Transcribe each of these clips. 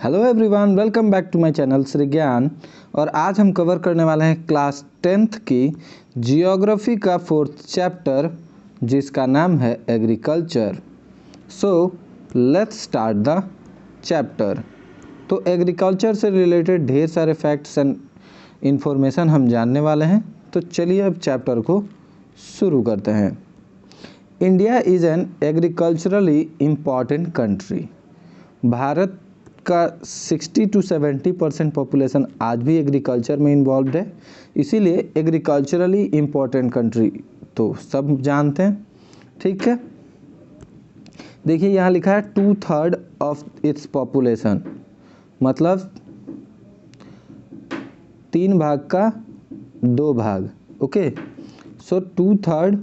Hello everyone, welcome back to my channel Shri Gyan. और आज हम कवर करने वाले हैं क्लास 10th की जियोग्राफी का 4th चैप्टर जिसका नाम है agriculture. So let's start the chapter. तो एग्रीकल्चर से रिलेटेड ढेर सारे फैक्ट्स एंड इंफॉर्मेशन हम जानने वाले हैं। तो चलिए अब चैप्टर को शुरू करते हैं। India is an agriculturally important country. Bharat का 60 to 70% पॉपुलेशन आज भी एग्रीकल्चर में इन्वॉल्व है, इसीलिए एग्रीकल्चरली इम्पोर्टेंट कंट्री तो सब जानते हैं। ठीक है, देखिए यहाँ लिखा है 2/3 ऑफ इट्स पॉपुलेशन, मतलब 3 भाग का 2 भाग। Okay, so 2/3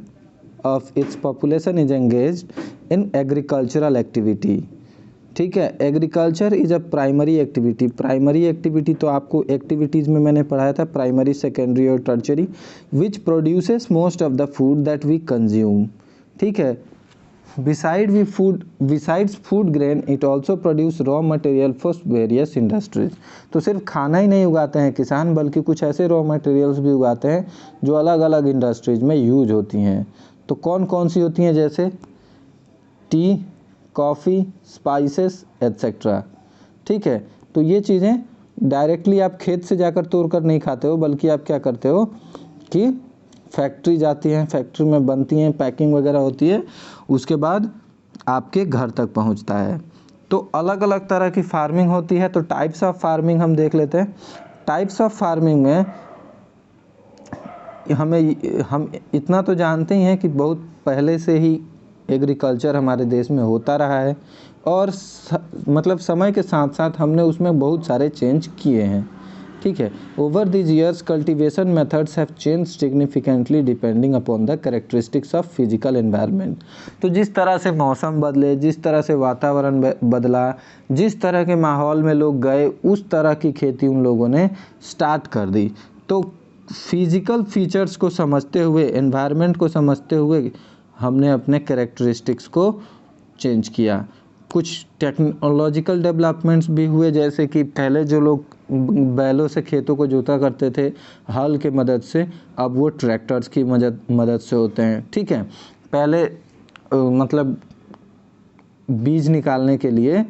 of its population is engaged in agricultural activity. ठीक है, agriculture is a primary activity. Primary activity तो आपको एक्टिविटीज़ में मैंने पढ़ाया था, प्राइमरी, सेकेंडरी और tertiary, which produces most of the food that we consume. ठीक है, besides food grain it also produce raw material for various industries. तो सिर्फ खाना ही नहीं उगाते हैं किसान, बल्कि कुछ ऐसे रॉ मटेरियल्स भी उगाते हैं जो अलग अलग इंडस्ट्रीज में यूज होती हैं। तो कौन कौन सी होती हैं, जैसे टी, कॉफ़ी, स्पाइसेस एट्सेट्रा। ठीक है, तो ये चीज़ें डायरेक्टली आप खेत से जाकर तोड़ कर नहीं खाते हो, बल्कि आप क्या करते हो कि फैक्ट्री जाती हैं, फैक्ट्री में बनती हैं, पैकिंग वगैरह होती है, उसके बाद आपके घर तक पहुंचता है। तो अलग अलग तरह की फार्मिंग होती है। तो टाइप्स ऑफ फार्मिंग हम देख लेते हैं। टाइप्स ऑफ फार्मिंग में हम इतना तो जानते ही हैं कि बहुत पहले से ही एग्रीकल्चर हमारे देश में होता रहा है, और मतलब समय के साथ साथ हमने उसमें बहुत सारे चेंज किए हैं। ठीक है, over these years cultivation methods have change significantly depending upon the characteristics of physical environment. तो जिस तरह से मौसम बदले, जिस तरह से वातावरण बदला, जिस तरह के माहौल में लोग गए, उस तरह की खेती उन लोगों ने स्टार्ट कर दी। तो फिजिकल फीचर्स को समझते हुए, एनवायरनमेंट को समझते हुए हमने अपने कैरेक्टरिस्टिक्स को चेंज किया। कुछ टेक्नोलॉजिकल डेवलपमेंट्स भी हुए, जैसे कि पहले जो लोग बैलों से खेतों को जोता करते थे हल के मदद से, अब वो ट्रैक्टर्स की मदद से होते हैं। ठीक है, पहले मतलब बीज निकालने के लिए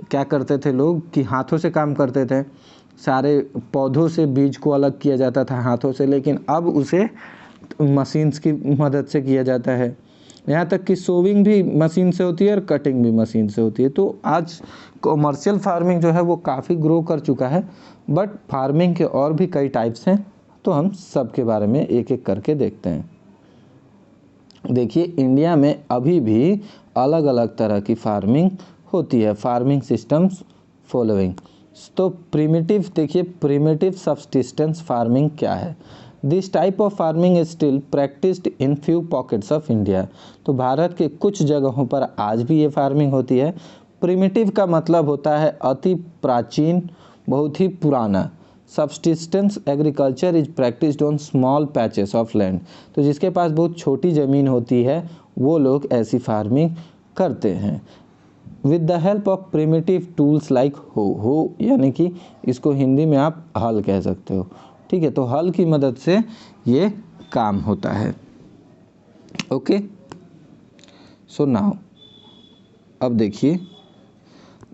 क्या करते थे लोग कि हाथों से काम करते थे, सारे पौधों से बीज को अलग किया जाता था हाथों से, लेकिन अब उसे मशीन्स की मदद से किया जाता है। यहाँ तक कि सोविंग भी मशीन से होती है और कटिंग भी मशीन से होती है। तो आज कॉमर्शियल फार्मिंग जो है वो काफ़ी ग्रो कर चुका है, बट फार्मिंग के और भी कई टाइप्स हैं, तो हम सब के बारे में एक एक करके देखते हैं। देखिए, इंडिया में अभी भी अलग अलग तरह की फार्मिंग होती है। Farming systems following. तो प्रिमिटिव, देखिए प्रिमिटिव सब्सिस्टेंस फार्मिंग क्या है। This type of farming is still practised in few pockets of India. तो भारत के कुछ जगहों पर आज भी ये फार्मिंग होती है। प्रिमिटिव का मतलब होता है अति प्राचीन, बहुत ही पुराना। Subsistence agriculture is practised on small patches of land. तो जिसके पास बहुत छोटी ज़मीन होती है वो लोग ऐसी फार्मिंग करते हैं। With the help of primitive tools like हो यानी कि इसको हिंदी में आप हल कह सकते हो। ठीक है, तो हल की मदद से ये काम होता है। ओके, सो नाउ अब देखिए,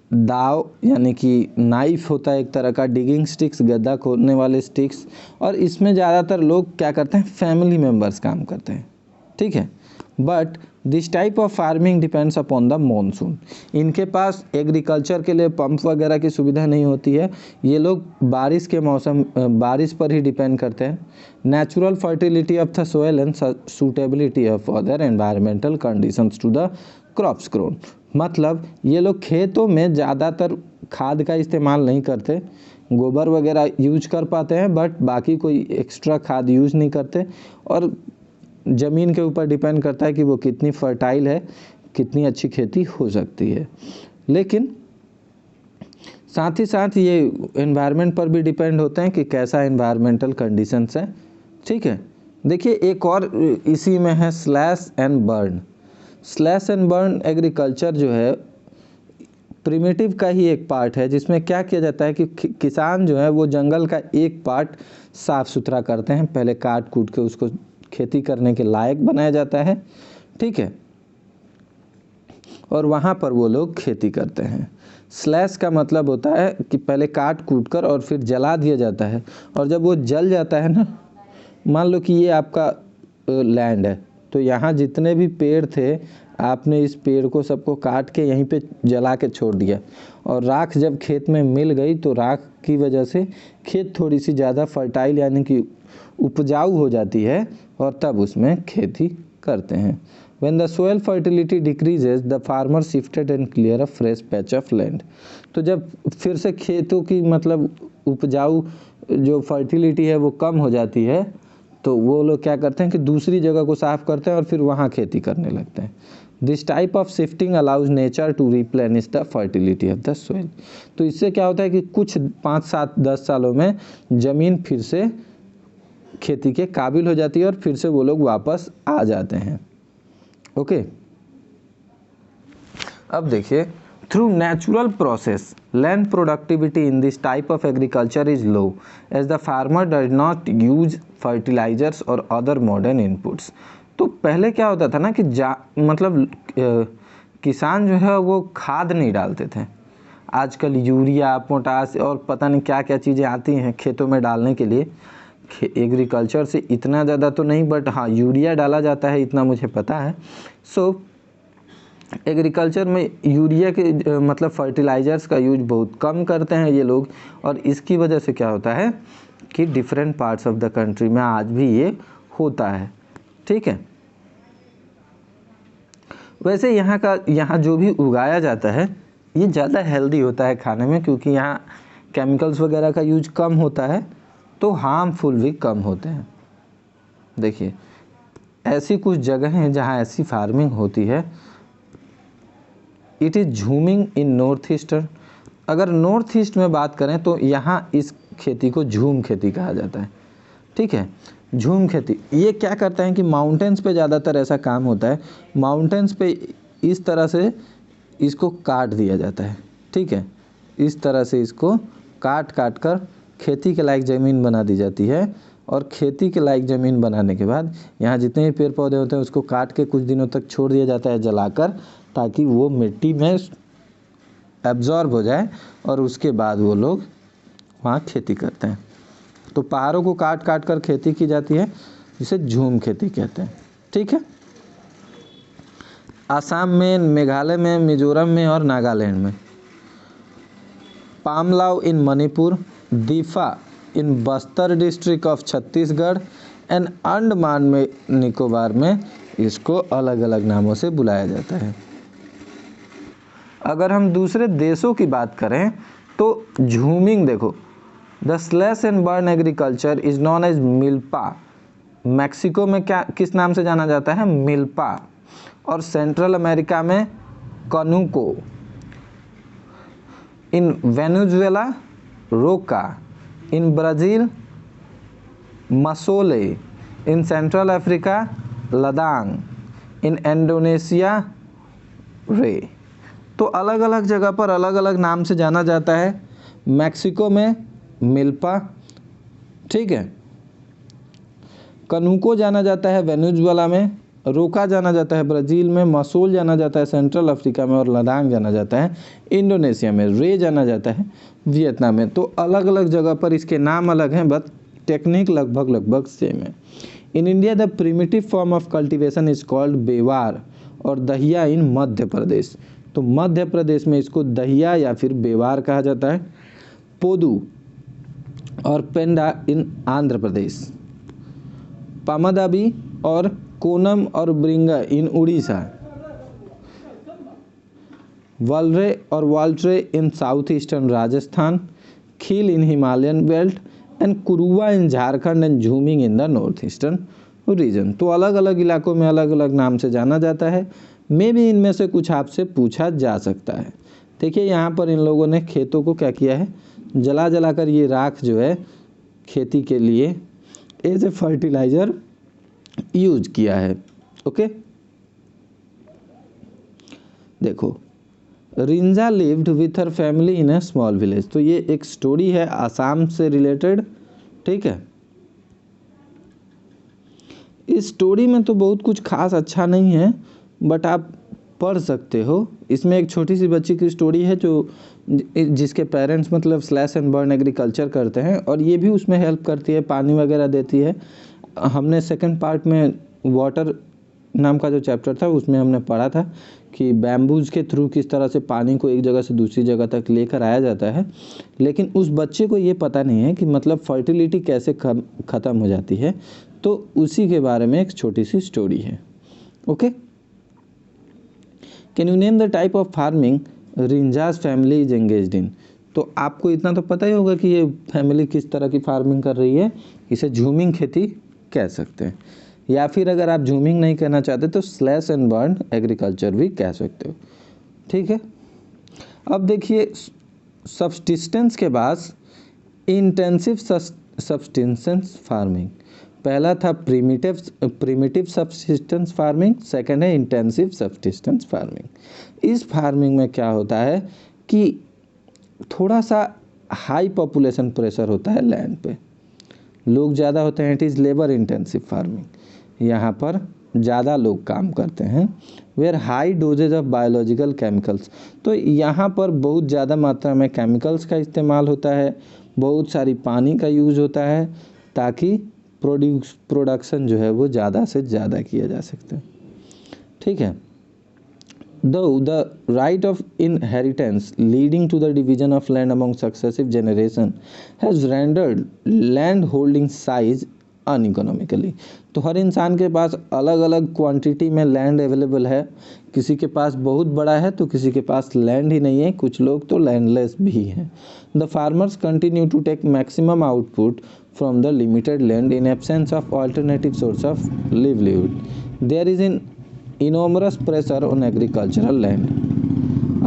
दाव यानी कि नाइफ होता है एक तरह का, डिगिंग स्टिक्स, गड्ढा खोदने वाले स्टिक्स, और इसमें ज़्यादातर लोग क्या करते हैं, फैमिली मेम्बर्स काम करते हैं। ठीक है, but this type of farming depends upon the monsoon. इनके पास एग्रीकल्चर के लिए पंप वगैरह की सुविधा नहीं होती है, ये लोग बारिश के मौसम, बारिश पर ही डिपेंड करते हैं। Natural fertility of the soil and suitability of other environmental conditions to the crops grown. मतलब ये लोग खेतों में ज़्यादातर खाद का इस्तेमाल नहीं करते, गोबर वगैरह यूज कर पाते हैं, बट बाकी कोई एक्स्ट्रा खाद यूज नहीं करते। और ज़मीन के ऊपर डिपेंड करता है कि वो कितनी फर्टाइल है, कितनी अच्छी खेती हो सकती है। लेकिन साथ ही साथ ये एनवायरनमेंट पर भी डिपेंड होते हैं कि कैसा एनवायरमेंटल कंडीशंस है। ठीक है, देखिए एक और इसी में है slash and burn. Slash and burn agriculture जो है प्रिमिटिव का ही एक पार्ट है, जिसमें क्या किया जाता है कि किसान जो है वो जंगल का एक पार्ट साफ सुथरा करते हैं, पहले काट कूट के उसको खेती करने के लायक बनाया जाता है, ठीक है, और वहाँ पर वो लोग खेती करते हैं। स्लैश का मतलब होता है कि पहले काट कूट कर और फिर जला दिया जाता है, और जब वो जल जाता है ना, मान लो कि ये आपका लैंड है, तो यहाँ जितने भी पेड़ थे आपने इस पेड़ को सबको काट के यहीं पे जला के छोड़ दिया, और राख जब खेत में मिल गई तो राख की वजह से खेत थोड़ी सी ज़्यादा फर्टाइल यानी कि उपजाऊ हो जाती है, और तब उसमें खेती करते हैं। When the soil fertility decreases, the farmer shifted and clear a fresh patch of land. तो जब फिर से खेतों की मतलब उपजाऊ जो फर्टिलिटी है वो कम हो जाती है, तो वो लोग क्या करते हैं कि दूसरी जगह को साफ करते हैं और फिर वहाँ खेती करने लगते हैं। This type of shifting allows nature to replenish the fertility of the soil. तो इससे क्या होता है कि कुछ 5, 7, 10 सालों में ज़मीन फिर से खेती के काबिल हो जाती है और फिर से वो लोग वापस आ जाते हैं। ओके अब देखिए, through natural process land productivity in this type of agriculture is low as the farmer does not use fertilisers और अदर मॉडर्न इनपुट्स। तो पहले क्या होता था ना कि मतलब किसान जो है वो खाद नहीं डालते थे। आजकल यूरिया, पोटास और पता नहीं क्या क्या चीज़ें आती हैं खेतों में डालने के लिए। एग्रीकल्चर से इतना ज़्यादा तो नहीं, बट हाँ यूरिया डाला जाता है, इतना मुझे पता है। सो एग्रीकल्चर में यूरिया के मतलब फर्टिलाइजर्स का यूज बहुत कम करते हैं ये लोग, और इसकी वजह से क्या होता है कि different parts of the country में आज भी ये होता है, ठीक है। वैसे यहाँ जो भी उगाया जाता है ये ज़्यादा हेल्दी होता है खाने में, क्योंकि यहाँ केमिकल्स वगैरह का यूज कम होता है, तो हार्मफुल भी कम होते हैं। देखिए ऐसी कुछ जगह हैं जहाँ ऐसी फार्मिंग होती है। It is jhuming in north eastern. अगर नॉर्थ ईस्ट में बात करें तो यहाँ इस खेती को झूम खेती कहा जाता है, ठीक है। झूम खेती ये क्या करता है कि माउंटेन्स पे ज़्यादातर ऐसा काम होता है। माउंटेन्स पे इस तरह से इसको काट दिया जाता है, ठीक है। इस तरह से इसको काट कर खेती के लायक ज़मीन बना दी जाती है, और खेती के लायक ज़मीन बनाने के बाद यहाँ जितने भी पेड़ पौधे होते हैं उसको काट के कुछ दिनों तक छोड़ दिया जाता है जलाकर, ताकि वो मिट्टी में एब्जॉर्ब हो जाए, और उसके बाद वो लोग वहाँ खेती करते हैं। तो पहाड़ों को काट कर खेती की जाती है, जिसे झूम खेती कहते हैं, ठीक है। आसाम में, मेघालय में, मिजोरम में और नागालैंड में, Pamlou in Manipur, Dipa in Bastar district of Chhattisgarh and Andaman में निकोबार में इसको अलग अलग नामों से बुलाया जाता है। अगर हम दूसरे देशों की बात करें तो झूमिंग देखो, the slash and burn agriculture is known as milpa. Mexico में क्या किस नाम से जाना जाता है? मिल्पा। और सेंट्रल अमेरिका में कनूको, in Venezuela roca, in Brazil masole, in Central Africa ladang, in Indonesia ray. तो अलग अलग जगह पर अलग अलग नाम से जाना जाता है। मैक्सिको में मिल्पा, ठीक है। कनूको जाना जाता है वेनेजुएला में, रोका जाना जाता है ब्राज़ील में, मसूल जाना जाता है सेंट्रल अफ्रीका में, और लद्दाख जाना जाता है इंडोनेशिया में, रे जाना जाता है वियतनाम में। तो अलग अलग जगह पर इसके नाम अलग हैं, बट टेक्निक लगभग सेम है। In India the primitive form of cultivation is called bewar और दहिया इन मध्य प्रदेश। तो मध्य प्रदेश में इसको दहिया या फिर बेवार कहा जाता है। पोदू और पेंडा इन आंध्र प्रदेश, पामादाबी और कोनम और ब्रिंगा इन उड़ीसा, वलरे और waltre in south eastern Rajasthan, khil in Himalayan belt and kuruwa in Jharkhand and jhuming in the north eastern region. तो अलग अलग इलाकों में अलग अलग नाम से जाना जाता है। मे भी इनमें से कुछ आपसे पूछा जा सकता है। देखिए यहाँ पर इन लोगों ने खेतों को क्या किया है, जला कर ये राख जो है खेती के लिए एज ए फर्टिलाइज़र यूज किया है। ओके, देखो Rinja lived with her family in a small village. तो ये एक स्टोरी है आसाम से रिलेटेड, ठीक है। इस स्टोरी में तो बहुत कुछ खास अच्छा नहीं है, बट आप पढ़ सकते हो। इसमें एक छोटी सी बच्ची की स्टोरी है जो जिसके पेरेंट्स मतलब स्लैश एंड बर्न एग्रीकल्चर करते हैं, और ये भी उसमें हेल्प करती है, पानी वगैरह देती है। हमने सेकंड पार्ट में वाटर नाम का जो चैप्टर था उसमें हमने पढ़ा था कि बैम्बूज के थ्रू किस तरह से पानी को एक जगह से दूसरी जगह तक लेकर आया जाता है। लेकिन उस बच्चे को ये पता नहीं है कि मतलब फर्टिलिटी कैसे ख़त्म हो जाती है। तो उसी के बारे में एक छोटी सी स्टोरी है। Okay, can you name the type of farming Rinja's family is engaged in. तो आपको इतना तो पता ही होगा कि ये फैमिली किस तरह की फार्मिंग कर रही है। इसे झूमिंग खेती कह सकते हैं, या फिर अगर आप झूमिंग नहीं कहना चाहते तो स्लैश एंड बर्न एग्रीकल्चर भी कह सकते हो, ठीक है। अब देखिए सब्सिस्टेंस के बाद इंटेंसिव सब्सिस्टेंस फार्मिंग। पहला था प्रिमिटिव सब्सिस्टेंस फार्मिंग, सेकंड है इंटेंसिव सब्सिस्टेंस फार्मिंग। इस फार्मिंग में क्या होता है कि थोड़ा सा हाई पॉपुलेशन प्रेशर होता है लैंड पे, लोग ज़्यादा होते हैं। It is labour intensive farming, यहाँ पर ज़्यादा लोग काम करते हैं। Where high doses of biological chemicals, तो यहाँ पर बहुत ज़्यादा मात्रा में केमिकल्स का इस्तेमाल होता है, बहुत सारी पानी का यूज होता है, ताकि प्रोडक्शन जो है वो ज़्यादा से ज़्यादा किया जा सकता है, ठीक है। Though the right of inheritance leading to the division of land among successive generation has rendered land holding size uneconomically। तो हर इंसान के पास अलग अलग क्वांटिटी में लैंड अवेलेबल है, किसी के पास बहुत बड़ा है तो किसी के पास लैंड ही नहीं है, कुछ लोग तो लैंडलेस भी हैं। The farmers continue to take maximum output from the limited land in absence of alternative source of livelihood. There is in enormous pressure on agricultural land.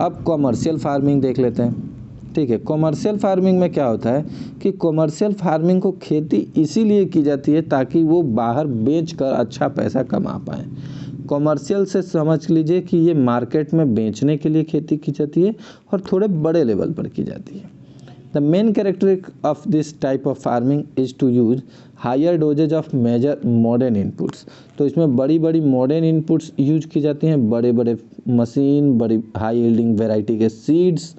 अब कॉमर्शियल फार्मिंग देख लेते हैं, ठीक है। कॉमर्शियल फार्मिंग में क्या होता है कि कॉमर्शियल फार्मिंग को खेती इसीलिए की जाती है ताकि वो बाहर बेचकर अच्छा पैसा कमा पाएँ। कॉमर्शियल से समझ लीजिए कि ये मार्केट में बेचने के लिए खेती की जाती है और थोड़े बड़े लेवल पर की जाती है। The main characteristic of this type of farming is to use higher doses of major modern inputs. तो इसमें बड़ी बड़ी मॉडर्न इनपुट्स यूज की जाती हैं, बड़े बड़े मशीन, बड़ी हाई यील्डिंग वैरायटी के सीड्स,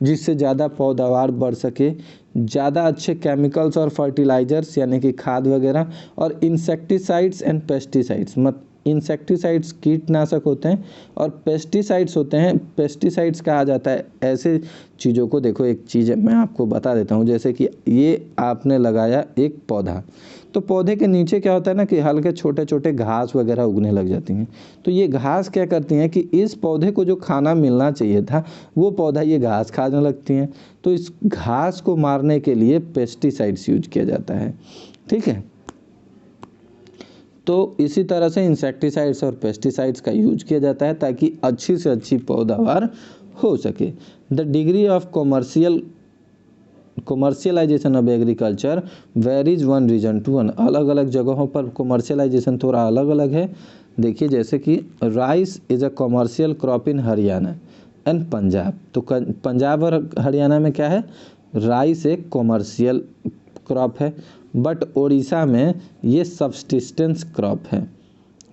जिससे ज़्यादा पैदावार बढ़ सके, ज़्यादा अच्छे केमिकल्स और फर्टिलाइजर्स यानी कि खाद वगैरह, और इंसेक्टिसाइड्स एंड पेस्टिसाइड्स। इंसेक्टिसाइड्स कीटनाशक होते हैं और पेस्टिसाइड्स होते हैं, पेस्टिसाइड्स कहा जाता है ऐसे चीज़ों को। देखो एक चीज़ मैं आपको बता देता हूँ, जैसे कि ये आपने लगाया एक पौधा, तो पौधे के नीचे क्या होता है ना कि हल्के छोटे छोटे घास वगैरह उगने लग जाती हैं। तो ये घास क्या करती हैं कि इस पौधे को जो खाना मिलना चाहिए था वो पौधा ये घास खाने लगती हैं। तो इस घास को मारने के लिए पेस्टिसाइड्स यूज किया जाता है, ठीक है। तो इसी तरह से इंसेक्टिसाइड्स और पेस्टिसाइड्स का यूज किया जाता है ताकि अच्छी से अच्छी पैदावार हो सके। The degree of commercialisation of agriculture varies one region to one. अलग अलग जगहों पर कॉमर्शियलाइजेशन थोड़ा अलग अलग है। देखिए जैसे कि rice is a commercial crop in Haryana and Punjab. तो पंजाब और हरियाणा में क्या है, राइस एक कॉमर्शियल क्रॉप है, बट उड़ीसा में ये सब्सिस्टेंस क्रॉप है,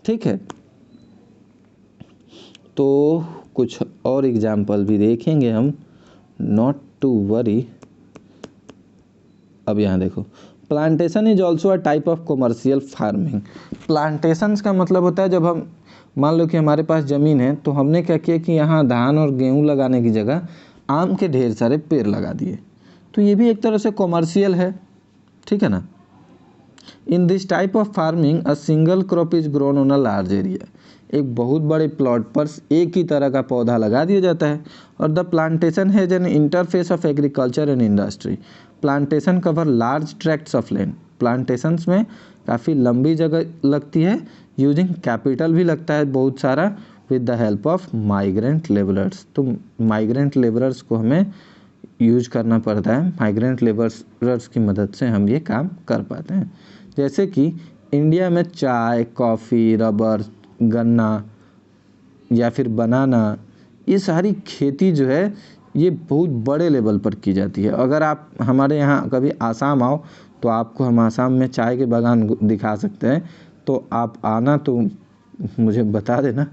ठीक है। तो कुछ और एग्जाम्पल भी देखेंगे हम, नॉट टू वरी। अब यहाँ देखो, plantation is also a type of commercial farming. Plantations का मतलब होता है जब हम मान लो कि हमारे पास ज़मीन है तो हमने क्या किया कि यहाँ धान और गेहूँ लगाने की जगह आम के ढेर सारे पेड़ लगा दिए, तो ये भी एक तरह से कॉमर्शियल है, ठीक है ना। इन this type of farming a single crop is grown on a large area. एक बहुत बड़े प्लॉट पर एक ही तरह का पौधा लगा दिया जाता है। और the plantation has an interface of agriculture and industry. Plantation cover large tracts of land. Plantations में काफ़ी लंबी जगह लगती है, यूजिंग कैपिटल भी लगता है बहुत सारा, with the help of migrant labourers. तो माइग्रेंट लेबरर्स को हमें यूज करना पड़ता है, माइग्रेंट लेबरर्स की मदद से हम ये काम कर पाते हैं। जैसे कि इंडिया में चाय, कॉफ़ी, रबर, गन्ना या फिर बनाना, ये सारी खेती जो है ये बहुत बड़े लेवल पर की जाती है। अगर आप हमारे यहाँ कभी आसाम आओ तो आपको हम आसाम में चाय के बागान दिखा सकते हैं, तो आप आना तो मुझे बता देना।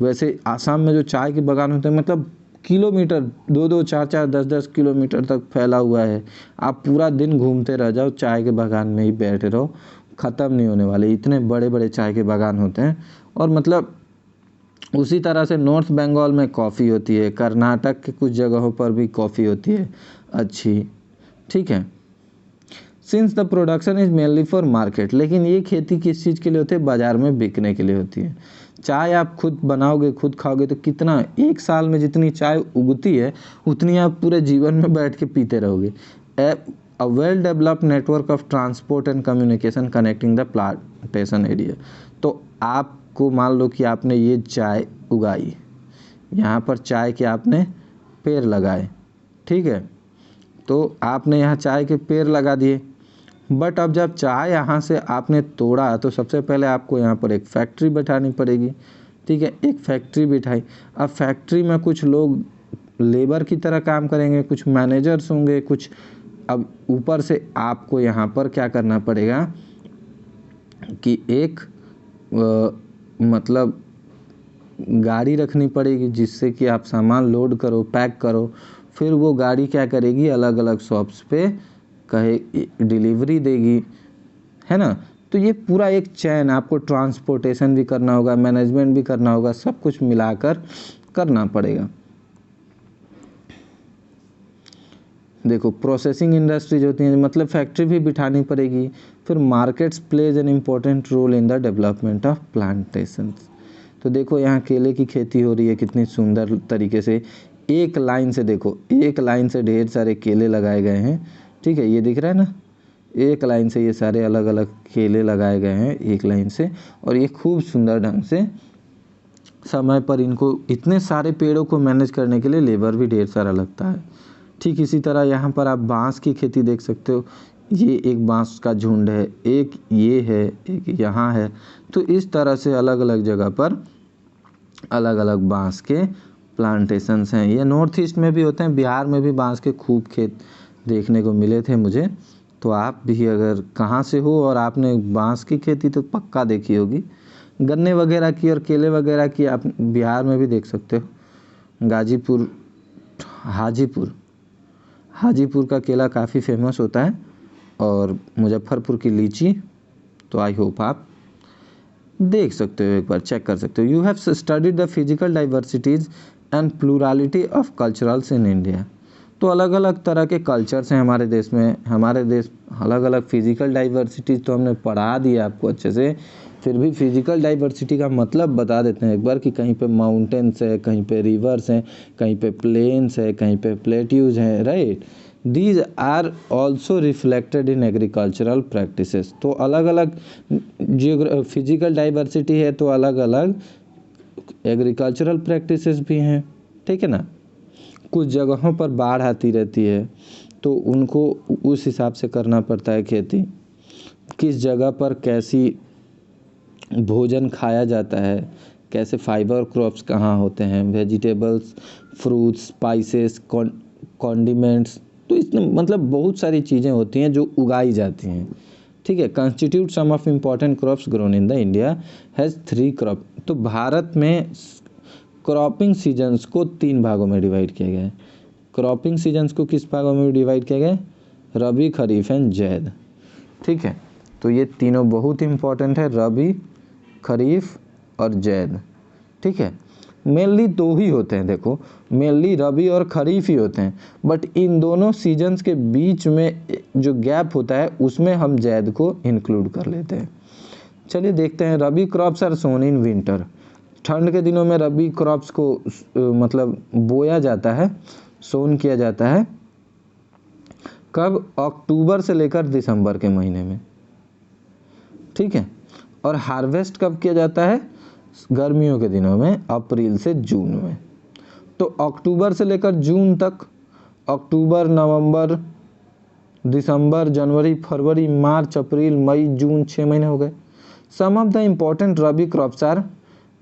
वैसे आसाम में जो चाय के बागान होते हैं मतलब किलोमीटर 2-2 4-4 10-10 किलोमीटर तक फैला हुआ है। आप पूरा दिन घूमते रह जाओ, चाय के बागान में ही बैठे रहो, ख़त्म नहीं होने वाले, इतने बड़े बड़े चाय के बागान होते हैं। और मतलब उसी तरह से नॉर्थ बंगाल में कॉफ़ी होती है, कर्नाटक के कुछ जगहों पर भी कॉफ़ी होती है अच्छी, ठीक है। Since the production is mainly for market, लेकिन ये खेती किस चीज़ के लिए होती है? बाज़ार में बिकने के लिए होती है। चाय आप खुद बनाओगे, खुद खाओगे तो कितना, एक साल में जितनी चाय उगती है उतनी आप पूरे जीवन में बैठ के पीते रहोगे। A well developed network of transport and communication connecting the plantation area. तो आपको मान लो कि आपने ये चाय उगाई, यहाँ पर चाय के आपने पेड़ लगाए, ठीक है, तो आपने यहाँ चाय के पेड़ लगा दिए, बट अब जब चाय यहाँ से आपने तोड़ा तो सबसे पहले आपको यहाँ पर एक फैक्ट्री बैठानी पड़ेगी, ठीक है। एक फैक्ट्री बिठाई, अब फैक्ट्री में कुछ लोग लेबर की तरह काम करेंगे, कुछ मैनेजर्स होंगे, कुछ, अब ऊपर से आपको यहाँ पर क्या करना पड़ेगा कि एक मतलब गाड़ी रखनी पड़ेगी जिससे कि आप सामान लोड करो, पैक करो, फिर वो गाड़ी क्या करेगी, अलग अलग शॉप्स पे कहे डिलीवरी देगी, है ना। तो ये पूरा एक चैन, आपको ट्रांसपोर्टेशन भी करना होगा, मैनेजमेंट भी करना होगा, सब कुछ मिलाकर करना पड़ेगा। देखो प्रोसेसिंग इंडस्ट्रीज होती हैं, मतलब फैक्ट्री भी बिठानी पड़ेगी। फिर markets plays an important role in the development of plantations. तो देखो यहाँ केले की खेती हो रही है कितनी सुंदर तरीके से, एक लाइन से, देखो एक लाइन से ढेर सारे केले लगाए गए हैं, ठीक है, ये दिख रहा है ना, एक लाइन से ये सारे अलग अलग केले लगाए गए हैं एक लाइन से, और ये खूब सुंदर ढंग से समय पर, इनको इतने सारे पेड़ों को मैनेज करने के लिए लेबर भी ढेर सारा लगता है। ठीक इसी तरह यहाँ पर आप बांस की खेती देख सकते हो, ये एक बांस का झुंड है, एक ये है, एक यहाँ है। तो इस तरह से अलग अलग जगह पर अलग अलग बांस के प्लांटेशंस हैं। ये नॉर्थ ईस्ट में भी होते हैं, बिहार में भी बांस के खूब खेत देखने को मिले थे मुझे। तो आप भी अगर कहाँ से हो और आपने बांस की खेती तो पक्का देखी होगी, गन्ने वगैरह की और केले वगैरह की आप बिहार में भी देख सकते हो। गाजीपुर, हाजीपुर का केला काफ़ी फेमस होता है, और मुजफ्फरपुर की लीची, तो आई होप आप देख सकते हो, एक बार चेक कर सकते हो। You have studied the physical diversities and plurality of culturals in India. तो अलग अलग तरह के कल्चर्स हैं हमारे देश में, हमारे देश अलग अलग फिजिकल डाइवर्सिटीज़ तो हमने पढ़ा दिया आपको अच्छे से, फिर भी फिजिकल डाइवर्सिटी का मतलब बता देते हैं एक बार कि कहीं पे माउंटेन्स है, कहीं पे रिवर्स हैं, कहीं पे प्लेन्स है, कहीं पे प्लेट्यूज हैं, right. These are also reflected in agricultural practices. तो अलग अलग फिजिकल डाइवर्सिटी है तो अलग अलग एग्रीकल्चरल प्रैक्टिसेस भी हैं, ठीक है ना। कुछ जगहों पर बाढ़ आती रहती है तो उनको उस हिसाब से करना पड़ता है खेती, किस जगह पर कैसी भोजन खाया जाता है, कैसे फाइबर क्रॉप्स कहाँ होते हैं, वेजिटेबल्स, फ्रूट्स, स्पाइसेस, कॉन्डिमेंट्स, तो इसमें मतलब बहुत सारी चीज़ें होती हैं जो उगाई जाती हैं, ठीक है। Constitute some of important crops grown in the India has 3 crop. तो भारत में क्रॉपिंग सीजन्स को 3 भागों में डिवाइड किया गया है। क्रॉपिंग सीजन्स को किस भागों में डिवाइड किया गया है? रबी, खरीफ एंड जैद, ठीक है। तो ये तीनों बहुत इंपॉर्टेंट है, रबी, खरीफ और जैद, ठीक है। मेनली 2 ही होते हैं, देखो मेनली रबी और खरीफ ही होते हैं, बट इन दोनों सीजन्स के बीच में जो गैप होता है उसमें हम जैद को इंक्लूड कर लेते हैं। चलिए देखते हैं। Rabi crops are sown in winter. ठंड के दिनों में रबी क्रॉप्स को मतलब बोया जाता है, सोन किया जाता है। कब? अक्टूबर से लेकर दिसंबर के महीने में, ठीक है। और हार्वेस्ट कब किया जाता है? गर्मियों के दिनों में, अप्रैल से जून में। तो अक्टूबर से लेकर जून तक, अक्टूबर, नवंबर, दिसंबर, जनवरी, फरवरी, मार्च, अप्रैल, मई, जून, 6 महीने हो गए। Some of the important rabi crops are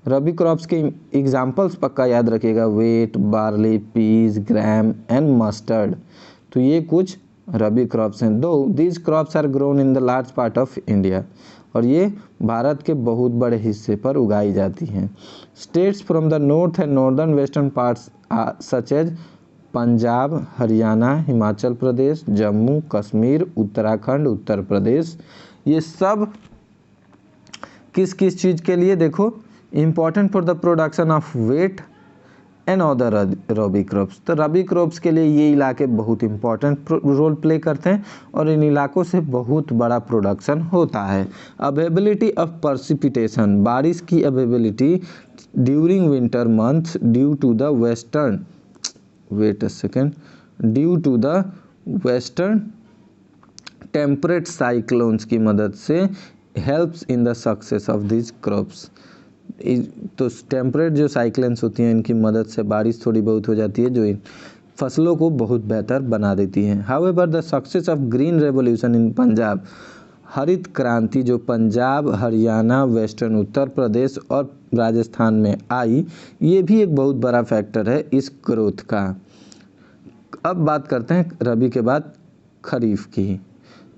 rabi crops के एग्जाम्पल्स पक्का याद रखिएगा, wheat, barley, peas, gram and mustard. तो ये कुछ रबी क्रॉप्स हैं। Though these crops are grown in the large part of India, और ये भारत के बहुत बड़े हिस्से पर उगाई जाती हैं। States from the north and northern western parts such as Punjab, Haryana, Himachal Pradesh, Jammu Kashmir, Uttarakhand, Uttar Pradesh, ये सब किस किस चीज़ के लिए, देखो, important for the production of wheat and other rabi crops. तो रबी क्रॉप्स के लिए ये इलाके बहुत इंपॉर्टेंट रोल प्ले करते हैं और इन इलाकों से बहुत बड़ा प्रोडक्शन होता है। अवेलेबिलिटी ऑफ पर्सिपिटेशन, बारिश की availability during winter months due to the western temperate cyclones की मदद से helps in the success of this crops. तो टेम्परेट जो साइक्लोन्स होती हैं इनकी मदद से बारिश थोड़ी बहुत हो जाती है जो इन फसलों को बहुत बेहतर बना देती हैं। However the success of green revolution in Punjab, हरित क्रांति जो पंजाब, हरियाणा, वेस्टर्न उत्तर प्रदेश और राजस्थान में आई, ये भी एक बहुत बड़ा फैक्टर है इस ग्रोथ का। अब बात करते हैं रबी के बाद खरीफ की।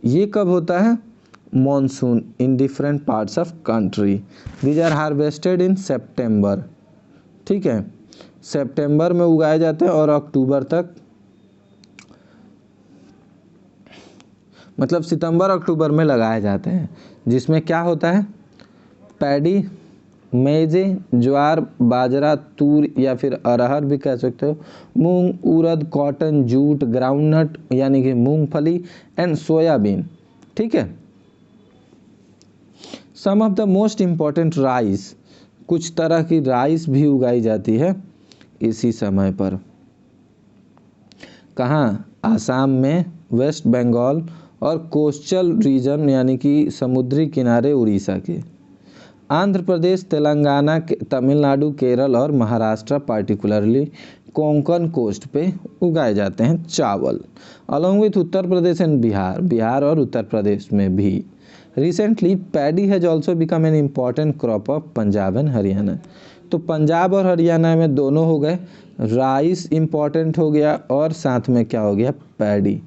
ये कब होता है? Monsoon in different parts of country, these are harvested in September. ठीक है, सितंबर में उगाए जाते हैं और अक्टूबर तक, मतलब सितंबर अक्टूबर में लगाए जाते हैं, जिसमें क्या होता है? पैडी, मेजे, ज्वार, बाजरा, तूर या फिर अरहर भी कह सकते हो, मूंग, उड़द, कॉटन, जूट, ग्राउंडनट यानी कि मूंगफली एंड सोयाबीन। ठीक है, some of the most important rice, कुछ तरह की राइस भी उगाई जाती है इसी समय पर। कहाँ? आसाम में, वेस्ट बंगाल और कोस्टल रीजन यानी कि समुद्री किनारे उड़ीसा के, आंध्र प्रदेश, तेलंगाना, तमिलनाडु, केरल और महाराष्ट्र पार्टिकुलरली कोंकण कोस्ट पे उगाए जाते हैं चावल, along with Uttar Pradesh and Bihar और उत्तर प्रदेश में भी। Recently paddy has also become an important crop of Punjab and Haryana. तो पंजाब और हरियाणा में दोनों हो गए, राइस इम्पॉर्टेंट हो गया और साथ में क्या हो गया? पैडी।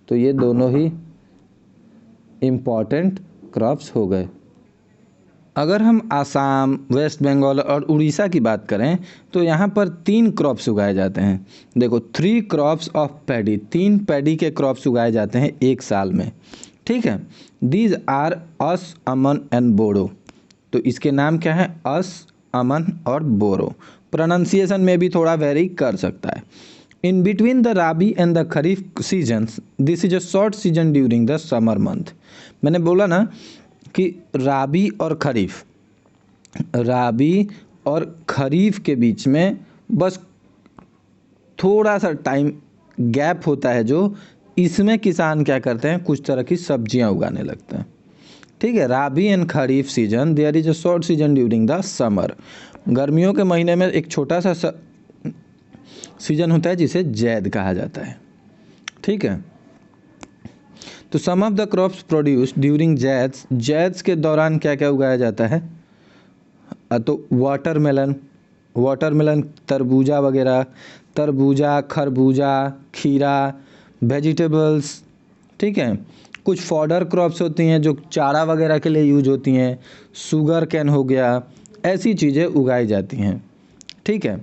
तो ये दोनों ही इम्पॉर्टेंट क्रॉप्स हो गए। अगर हम आसाम, वेस्ट बंगाल और उड़ीसा की बात करें तो यहाँ पर 3 क्रॉप्स उगाए जाते हैं। देखो, 3 क्रॉप्स ऑफ पैडी, 3 पैडी के क्रॉप्स उगाए जाते हैं एक साल में। ठीक है, these are aus, aman and boro. तो इसके नाम क्या है? अस, अमन और बोरो। प्रोनाउंसिएशन में भी थोड़ा वेरी कर सकता है। In between the rabi and the kharif seasons, this is a short season during the summer month. मैंने बोला ना कि राबी और खरीफ के बीच में बस थोड़ा सा टाइम गैप होता है, जो इसमें किसान क्या करते हैं? कुछ तरह की सब्जियां उगाने लगते हैं। ठीक है, rabi and kharif season, there is a short season during the summer. गर्मियों के महीने में एक छोटा सा सीजन होता है जिसे जैद कहा जाता है। ठीक है, तो some of the crops produced during zaids के दौरान क्या क्या उगाया जाता है? तो वाटरमेलन, तरबूजा वगैरह, तरबूजा, खरबूजा, खीरा, वेजिटेबल्स। ठीक है, कुछ फॉडर क्रॉप्स होती हैं जो चारा वगैरह के लिए यूज होती हैं, शुगर कैन हो गया, ऐसी चीज़ें उगाई जाती हैं। ठीक है,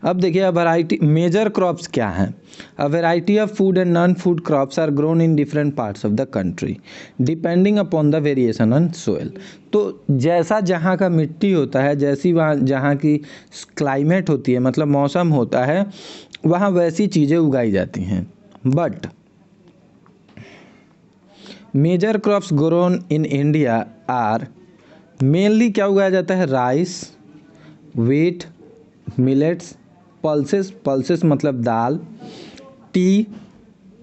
अब देखिए वैरायटी, मेजर क्रॉप्स क्या हैं? A variety of food and non food crops are grown in different parts of the country depending upon the variation on soil. तो जैसा जहाँ का मिट्टी होता है, जैसी वहाँ जहाँ की क्लाइमेट होती है, मतलब मौसम होता है, वहाँ वैसी चीज़ें उगाई जाती हैं। But major crops grown in India are mainly क्या उगाया जाता है? राइस, व्हीट, मिलेट्स, पल्सेस मतलब दाल, tea,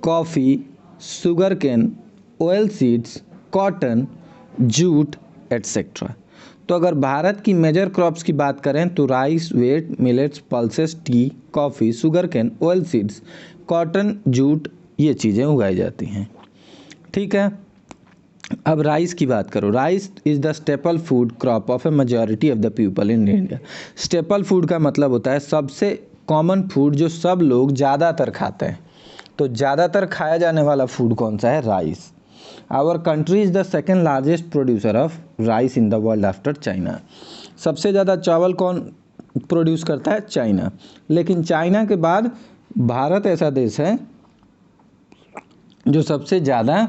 coffee, sugar cane, oil seeds, cotton, jute etcetera. तो अगर भारत की मेजर क्रॉप्स की बात करें तो rice, wheat, millets, pulses, tea, coffee, sugar cane, oil seeds, cotton, jute, ये चीज़ें उगाई जाती हैं। ठीक है, अब राइस की बात करो। Rice is the staple food crop of A majority of the people in India. Staple food का मतलब होता है सबसे कॉमन फूड जो सब लोग ज़्यादातर खाते हैं। तो ज़्यादातर खाया जाने वाला फूड कौन सा है? Rice. Our country is the second largest producer of rice in the world after China. सबसे ज़्यादा चावल कौन प्रोड्यूस करता है? चाइना। लेकिन चाइना के बाद भारत ऐसा देश है जो सबसे ज़्यादा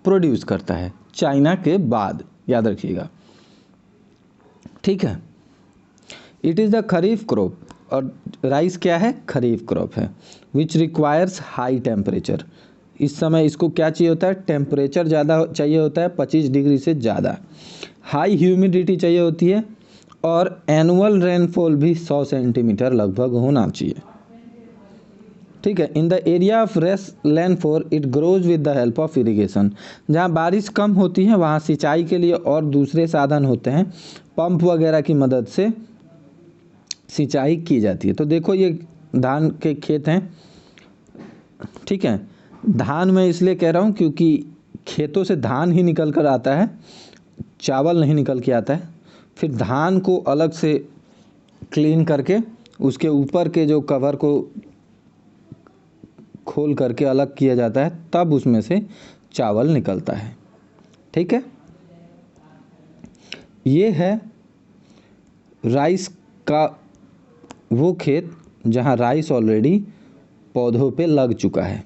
प्रोड्यूस करता है चाइना के बाद, याद रखिएगा, ठीक है। It is the kharif crop, और राइस क्या है? खरीफ क्रॉप है। Which requires high temperature. इस समय इसको क्या चाहिए होता है? टेम्परेचर ज़्यादा चाहिए होता है, 25 डिग्री से ज़्यादा। हाई ह्यूमिडिटी चाहिए होती है, और एनुअल रेनफॉल भी 100 सेंटीमीटर लगभग होना चाहिए, ठीक है। In the area of rest land for it grows with the help of irrigation. जहाँ बारिश कम होती है वहाँ सिंचाई के लिए और दूसरे साधन होते हैं, पंप वगैरह की मदद से सिंचाई की जाती है। तो देखो ये धान के खेत हैं, ठीक है। धान मैं इसलिए कह रहा हूँ क्योंकि खेतों से धान ही निकल कर आता है, चावल नहीं निकल के आता है। फिर धान को अलग से क्लीन करके उसके ऊपर के जो कवर को खोल करके अलग किया जाता है, तब उसमें से चावल निकलता है, ठीक है। ये है राइस का वो खेत जहाँ राइस ऑलरेडी पौधों पे लग चुका है।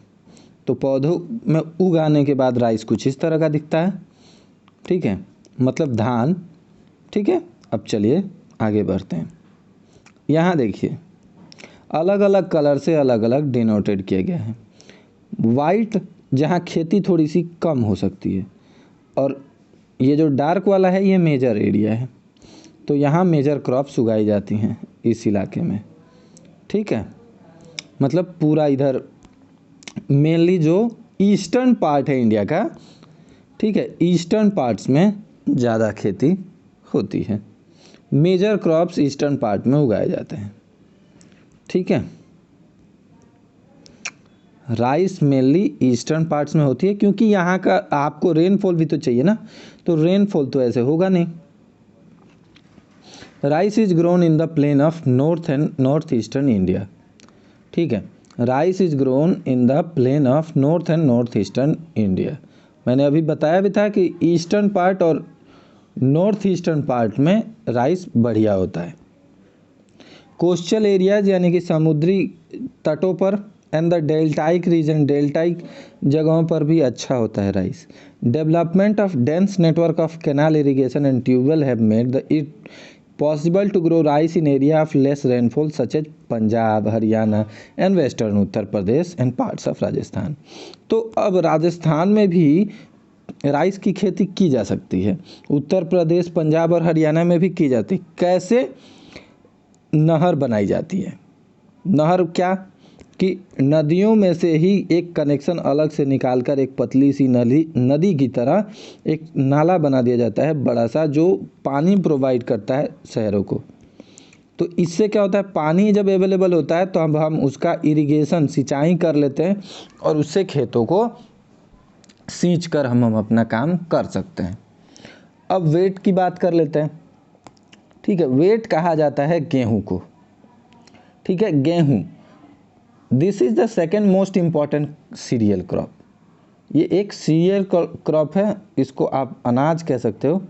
तो पौधों में उगाने के बाद राइस कुछ इस तरह का दिखता है, ठीक है, मतलब धान, ठीक है। अब चलिए आगे बढ़ते हैं। यहाँ देखिए अलग अलग कलर से अलग अलग डिनोटेड किया गया है। वाइट जहाँ खेती थोड़ी सी कम हो सकती है, और ये जो डार्क वाला है ये मेजर एरिया है। तो यहाँ मेजर क्रॉप्स उगाई जाती हैं इस इलाके में, ठीक है। मतलब पूरा इधर मेनली जो ईस्टर्न पार्ट है इंडिया का, ठीक है, ईस्टर्न पार्ट्स में ज़्यादा खेती होती है। मेजर क्रॉप्स ईस्टर्न पार्ट में उगाए जाते हैं, ठीक है। राइस मेनली ईस्टर्न पार्ट्स में होती है क्योंकि यहाँ का आपको रेनफॉल भी तो चाहिए ना, तो रेनफॉल तो ऐसे होगा नहीं। Rice is grown in the plain of north and north eastern India, ठीक है। Rice is grown in the plain of north and north eastern India. मैंने अभी बताया भी था कि ईस्टर्न पार्ट और नॉर्थ ईस्टर्न पार्ट में राइस बढ़िया होता है। कोस्टल एरियाज यानी कि समुद्री तटों पर and the deltaic region, deltaic जगहों पर भी अच्छा होता है rice. Development of dense network of canal irrigation and tubewell have made the it possible to grow rice in area of less rainfall such as Punjab, Haryana and western Uttar Pradesh and parts of Rajasthan. तो अब राजस्थान में भी राइस की खेती की जा सकती है, उत्तर प्रदेश, पंजाब और हरियाणा में भी की जाती है। कैसे? नहर बनाई जाती है। नहर क्या कि नदियों में से ही एक कनेक्शन अलग से निकालकर एक पतली सी नदी की तरह एक नाला बना दिया जाता है बड़ा सा, जो पानी प्रोवाइड करता है शहरों को। तो इससे क्या होता है, पानी जब अवेलेबल होता है तो अब हम उसका इरिगेशन, सिंचाई कर लेते हैं और उससे खेतों को सींच कर हम अपना काम कर सकते हैं। अब वेट की बात कर लेते हैं, ठीक है। वेट कहा जाता है गेहूं को, ठीक है, गेहूं। This is the second most important cereal crop. ये एक सीरियल क्रॉप है, इसको आप अनाज कह सकते हो।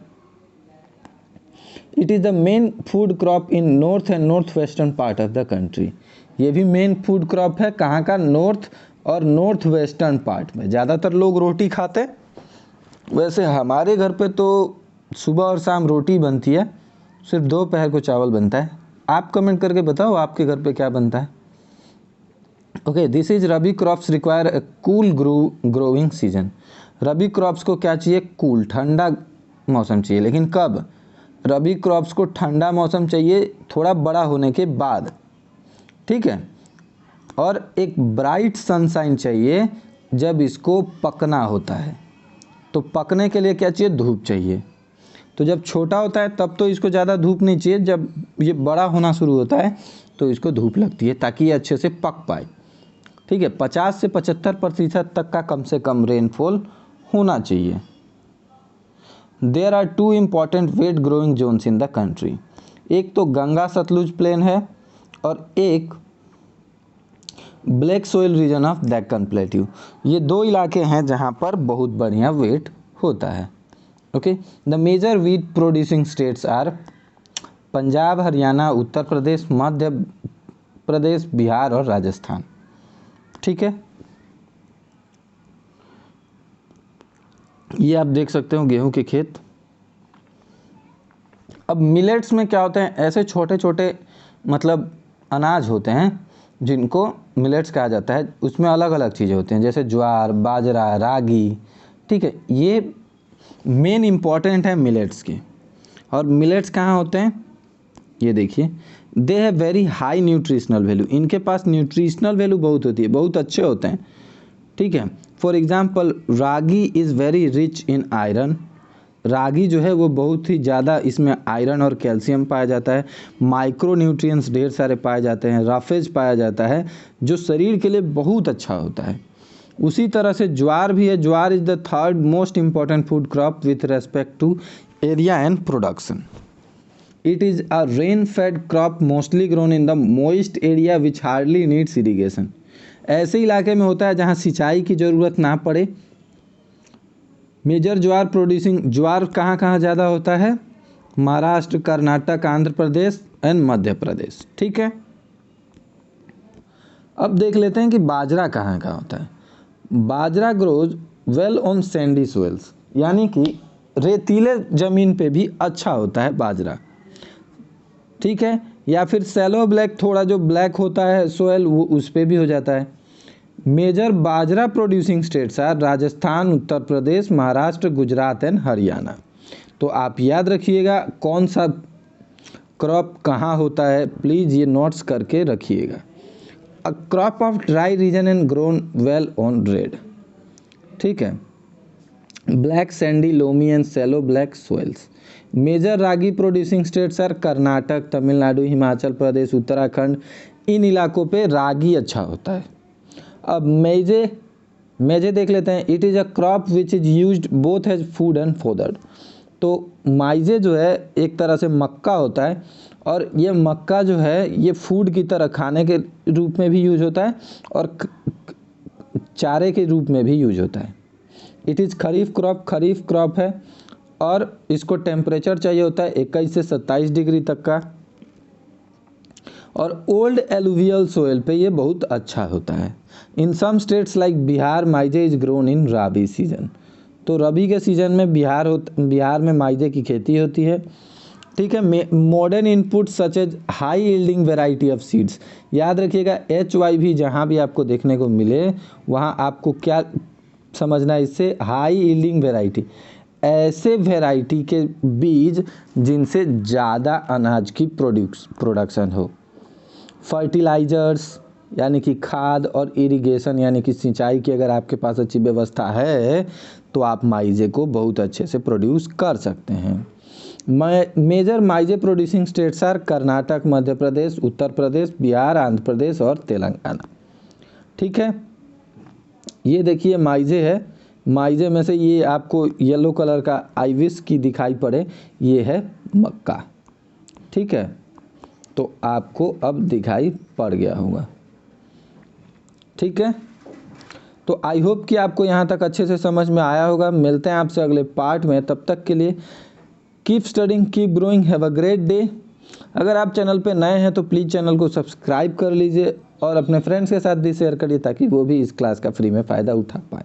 It is the main food crop in north and north western part of the country. ये भी मेन फूड क्रॉप है, कहाँ का? नॉर्थ और नॉर्थ वेस्टर्न पार्ट में। ज़्यादातर लोग रोटी खाते, वैसे हमारे घर पे तो सुबह और शाम रोटी बनती है, सिर्फ दोपहर को चावल बनता है। आप कमेंट करके बताओ आपके घर पे क्या बनता है। Okay, this is rabi crops require a cool growing season. Rabi crops को क्या चाहिए? कूल, ठंडा मौसम चाहिए। लेकिन कब? रबी क्रॉप्स को ठंडा मौसम चाहिए थोड़ा बड़ा होने के बाद, ठीक है। और एक ब्राइट सनशाइन चाहिए जब इसको पकना होता है। तो पकने के लिए क्या चाहिए? धूप चाहिए। तो जब छोटा होता है तब तो इसको ज़्यादा धूप नहीं चाहिए, जब ये बड़ा होना शुरू होता है तो इसको धूप लगती है ताकि ये अच्छे से पक पाए, ठीक है। 50 से 75% तक का कम से कम रेनफॉल होना चाहिए, there are two important wheat growing zones in the country. एक तो गंगा सतलुज प्लेन है और एक black soil region of Deccan plateau. ये दो इलाके हैं जहाँ पर बहुत बढ़िया वेट होता है। Okay, the major wheat producing states are Punjab, Haryana, Uttar Pradesh, Madhya Pradesh, Bihar और राजस्थान। ठीक है, ये आप देख सकते हो गेहूं के खेत। अब मिलेट्स में क्या होते हैं, ऐसे छोटे छोटे मतलब अनाज होते हैं जिनको मिलेट्स कहा जाता है। उसमें अलग अलग चीज़ें होती हैं जैसे ज्वार, बाजरा, रागी। ठीक है, ये मेन इम्पॉर्टेंट है मिलेट्स की। और मिलेट्स कहाँ होते हैं, ये देखिए, they have very high nutritional value. इनके पास न्यूट्रिशनल वैल्यू बहुत होती है, बहुत अच्छे होते हैं। ठीक है, for example ragi is very rich in iron. Ragi जो है वो बहुत ही ज़्यादा इसमें आयरन और कैल्शियम पाया जाता है। माइक्रो न्यूट्रिएंट्स ढेर सारे पाए जाते हैं, रफेज पाया जाता है जो शरीर के लिए बहुत अच्छा होता है। उसी तरह से ज्वार भी है। Jowar is the third most important food crop with respect to area and production. It is a rain-fed crop mostly grown in the moist area which hardly needs irrigation. ऐसे इलाके में होता है जहाँ सिंचाई की ज़रूरत ना पड़े। मेजर ज्वार प्रोड्यूसिंग, ज्वार कहाँ कहाँ ज़्यादा होता है, महाराष्ट्र, कर्नाटक, आंध्र प्रदेश एंड मध्य प्रदेश। ठीक है, अब देख लेते हैं कि बाजरा कहाँ कहाँ होता है। Bajra grows well on sandy soils, यानी कि रेतीले ज़मीन पे भी अच्छा होता है बाजरा। ठीक है, या फिर सैलो ब्लैक, थोड़ा जो ब्लैक होता है सोयल वो उस पर भी हो जाता है। Major bajra producing states are Rajasthan, Uttar Pradesh, Maharashtra, Gujarat and Haryana. तो आप याद रखिएगा कौन सा क्रॉप कहाँ होता है, प्लीज़ ये नोट्स करके रखिएगा। A crop of dry region and grown well on red. ठीक है, black sandy, loamy and shallow black soils. Major ragi producing states are Karnataka, Tamil Nadu, Himachal Pradesh, Uttarakhand. इन इलाकों पे रागी अच्छा होता है। अब मेजे देख लेते हैं। It is a crop which is used both as food and fodder. तो माइजे जो है एक तरह से मक्का होता है और ये मक्का जो है ये फूड की तरह खाने के रूप में भी यूज होता है और चारे के रूप में भी यूज होता है। इट इज़ खरीफ क्रॉप है और इसको टेम्परेचर चाहिए होता है 21 से 27 डिग्री तक का। और ओल्ड एलुवियल सोयल पे ये बहुत अच्छा होता है। In some states like Bihar, maize is grown in rabi season. तो रबी के सीजन में बिहार में माइजे की खेती होती है। ठीक है, modern input such as high yielding variety of seeds. याद रखिएगा HYV जहाँ भी आपको देखने को मिले वहाँ आपको क्या समझना है, इससे हाई यील्डिंग वेराइटी, ऐसे वैरायटी के बीज जिनसे ज़्यादा अनाज की प्रोडक्शन हो। फर्टिलाइजर्स यानी कि खाद और इरिगेशन यानी कि सिंचाई की अगर आपके पास अच्छी व्यवस्था है तो आप माइजे को बहुत अच्छे से प्रोड्यूस कर सकते हैं। Major maize producing states are Karnataka, Madhya Pradesh, Uttar Pradesh, Bihar, Andhra Pradesh और तेलंगाना। ठीक है, ये देखिए माइजे है। माइजे में से ये आपको येलो कलर का आइविस की दिखाई पड़े, ये है मक्का। ठीक है, तो आपको अब दिखाई पड़ गया होगा। ठीक है, तो आई होप कि आपको यहाँ तक अच्छे से समझ में आया होगा। मिलते हैं आपसे अगले पार्ट में, तब तक के लिए keep studying, keep growing, have a great day. अगर आप चैनल पे नए हैं तो प्लीज़ चैनल को सब्सक्राइब कर लीजिए और अपने फ्रेंड्स के साथ भी शेयर करिए ताकि वो भी इस क्लास का फ्री में फ़ायदा उठा पाए।